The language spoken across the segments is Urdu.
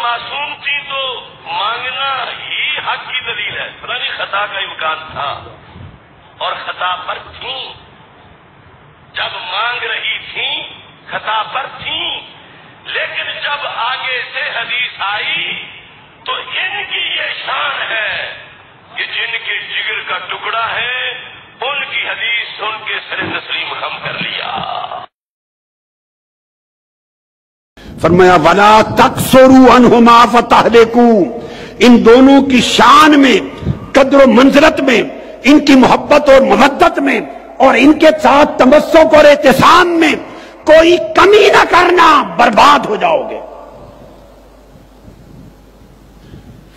معصوم تھی تو مانگنا ہی حق کی دلیل ہے، پتہ نہیں خطا کا امکان تھا اور خطا پر تھیں، جب مانگ رہی تھیں خطا پر تھیں، لیکن جب آگے سے حدیث آئی تو ان کی یہ شان ہے کہ جن کے جگر کا ٹکڑا ہے ان کی حدیث سن کے سر تسلیم خم کر لیا۔ فرمایا وَلَا تَقْصُرُوا عَنْهُمَا فَتَهْلِكُوا، ان دونوں کی شان میں، قدر و منزلت میں، ان کی محبت اور مودت میں، اور ان کے ساتھ تمسک اور اعتصام میں کوئی کمی نہ کرنا، برباد ہو جاؤ گے۔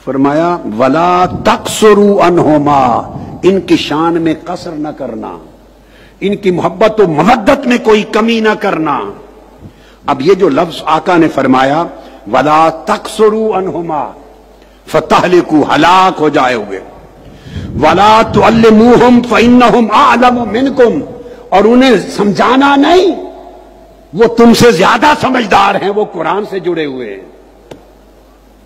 فرمایا وَلَا تَقْصُرُوا عَنْهُمَا، ان کی شان میں قصر نہ کرنا، ان کی محبت و مودت میں کوئی کمی نہ کرنا۔ اب یہ جو لفظ آقا نے فرمایا وَلَا تَقْصُرُوا عَنْهُمَا فَتَهْلِكُوا، ہلاک ہو جائے ہوئے، وَلَا تُعَلِّمُوهُمْ فَإِنَّهُمْ أَعْلَمُ مِنْكُمْ، اور انہیں سمجھانا نہیں، وہ تم سے زیادہ سمجھدار ہیں، وہ قرآن سے جڑے ہوئے ہیں،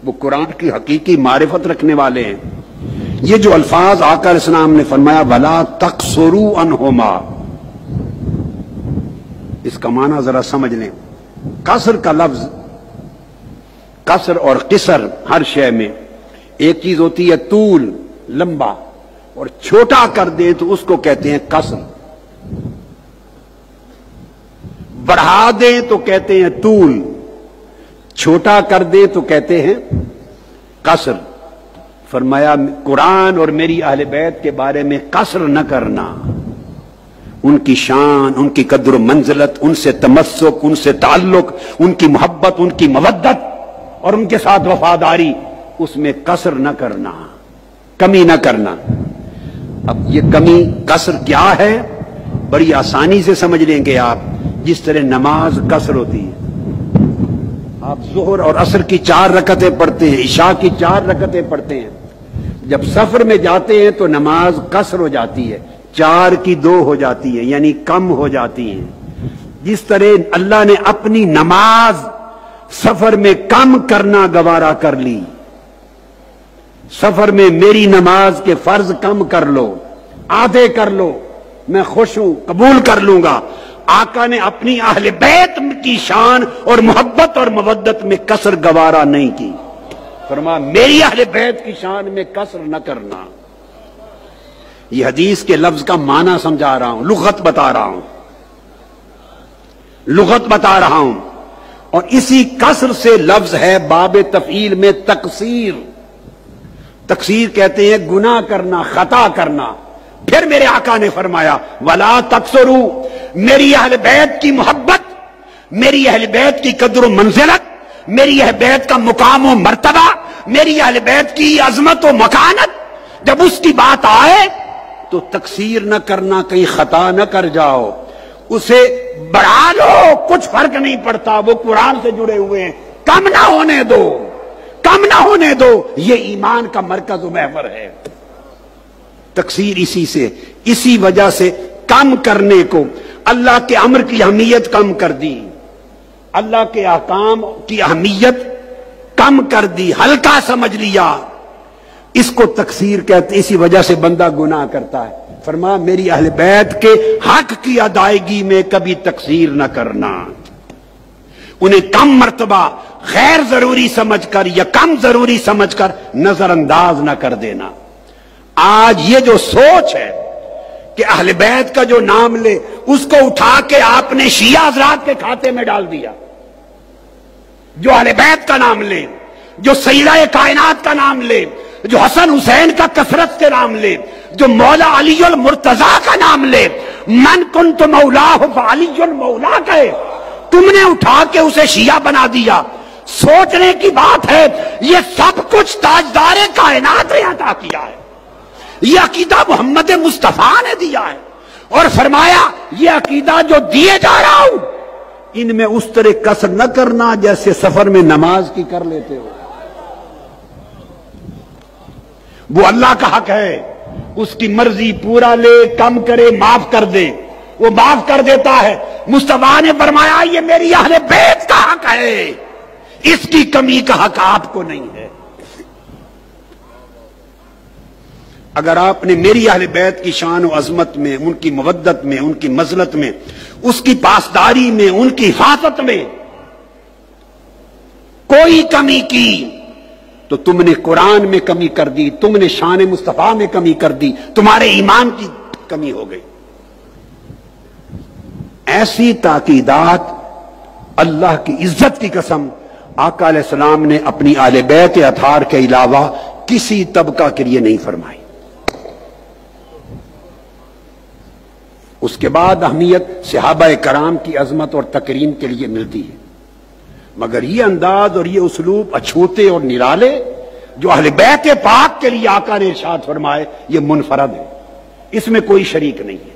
وہ قرآن کی حقیقی معرفت رکھنے والے ہیں۔ یہ جو الفاظ آقا علیہ السلام نے فرمایا وَلَا تَقْصُرُوا عَنْهُمَا، اس کا معنی ذرا سمجھ لیں۔ قصر کا لفظ، قصر اور قصر ہر شے میں ایک چیز ہوتی ہے طول، لمبا، اور چھوٹا کر دیں تو اس کو کہتے ہیں قصر، بڑھا دیں تو کہتے ہیں طول، چھوٹا کر دیں تو کہتے ہیں قصر۔ فرمایا قرآن اور میری اہل بیت کے بارے میں قصر نہ کرنا، ان کی شان، ان کی قدر و منزلت، ان سے تمسک، ان سے تعلق، ان کی محبت، ان کی مودت اور ان کے ساتھ وفاداری، اس میں قصر نہ کرنا، کمی نہ کرنا۔ اب یہ کمی قصر کیا ہے بڑی آسانی سے سمجھ لیں گے آپ، جس طرح نماز قصر ہوتی ہے، آپ ظہر اور عصر کی 4 رکعتیں پڑھتے ہیں، عشاء کی 4 رکعتیں پڑھتے ہیں، جب سفر میں جاتے ہیں تو نماز قصر ہو جاتی ہے، 4 کی 2 ہو جاتی ہے، یعنی کم ہو جاتی ہیں۔ جس طرح اللہ نے اپنی نماز سفر میں کم کرنا گوارا کر لی، سفر میں میری نماز کے فرض کم کر لو، آدھے کر لو، میں خوش ہوں، قبول کر لوں گا۔ آقا نے اپنی اہل بیت کی شان اور محبت اور مودت میں قصر گوارا نہیں کی، فرمایا میری اہل بیت کی شان میں قصر نہ کرنا۔ یہ حدیث کے لفظ کا معنی سمجھا رہا ہوں، لغت بتا رہا ہوں، لغت بتا رہا ہوں، اور اسی قصر سے لفظ ہے باب تفعیل میں تقصیر۔ تقصیر کہتے ہیں گناہ کرنا، خطا کرنا۔ پھر میرے آقا نے فرمایا وَلَا تَقْصُرُوا، میری اہل بیت کی محبت، میری اہل بیت کی قدر و منزلت، میری اہل بیت کا مقام و مرتبہ، میری اہل بیت کی عظمت و مکانت جب اس کی بات آئے تو تقصیر نہ کرنا، کہیں خطا نہ کر جاؤ، اسے بڑھا لو، کچھ فرق نہیں پڑتا، وہ قرآن سے جڑے ہوئے ہیں، کم نہ ہونے دو، کم نہ ہونے دو، یہ ایمان کا مرکز و محور ہے۔ تقصیر اسی وجہ سے کم کرنے کو، اللہ کے امر کی اہمیت کم کر دی، اللہ کے احکام کی اہمیت کم کر دی، ہلکا سمجھ لیا، اس کو تقصیر کہتے، اسی وجہ سے بندہ گناہ کرتا ہے۔ فرمایا میری اہل بیت کے حق کی ادائیگی میں کبھی تقصیر نہ کرنا، انہیں کم مرتبہ غیر ضروری سمجھ کر یا کم ضروری سمجھ کر نظر انداز نہ کر دینا۔ آج یہ جو سوچ ہے کہ اہل بیت کا جو نام لے اس کو اٹھا کے آپ نے شیعہ حضرات کے کھاتے میں ڈال دیا، جو اہل بیت کا نام لے، جو سیدہ کائنات کا نام لے، جو حسن حسین کا کثرت سے نام لے، جو مولا علی المرتضیٰ کا نام لے، من کنت مولاہ فعلی مولا کہے، تم نے اٹھا کے اسے شیعہ بنا دیا۔ سوچنے کی بات ہے، یہ سب کچھ تاجدار کائنات نے عطا کیا ہے، یہ عقیدہ محمد مصطفیٰ نے دیا ہے، اور فرمایا یہ عقیدہ جو دیے جا رہا ہوں ان میں اس طرح قصر نہ کرنا جیسے سفر میں نماز کی کر لیتے ہو۔ وہ اللہ کا حق ہے، اس کی مرضی پورا لے، کم کرے، معاف کر دے، وہ معاف کر دیتا ہے۔ مصطفیٰ نے فرمایا یہ میری اہل بیت کا حق ہے، اس کی کمی کا حق آپ کو نہیں ہے۔ اگر آپ نے میری اہل بیت کی شان و عظمت میں، ان کی مودت میں، ان کی مزلت میں، اس کی پاسداری میں، ان کی حفاظت میں کوئی کمی کی تو تم نے قرآن میں کمی کر دی، تم نے شان مصطفیٰ میں کمی کر دی، تمہارے ایمان کی کمی ہو گئی۔ ایسی تاکیدات اللہ کی عزت کی قسم آقا علیہ السلام نے اپنی اہل بیت اطہار کے علاوہ کسی طبقہ کے لیے نہیں فرمائی۔ اس کے بعد اہمیت صحابہ کرام کی عظمت اور تکریم کے لیے ملتی ہے، مگر یہ انداز اور یہ اسلوب اچھوتے اور نرالے جو اہل بیت پاک کے لیے آقا نے ارشاد فرمائے، یہ منفرد ہے، اس میں کوئی شریک نہیں ہے۔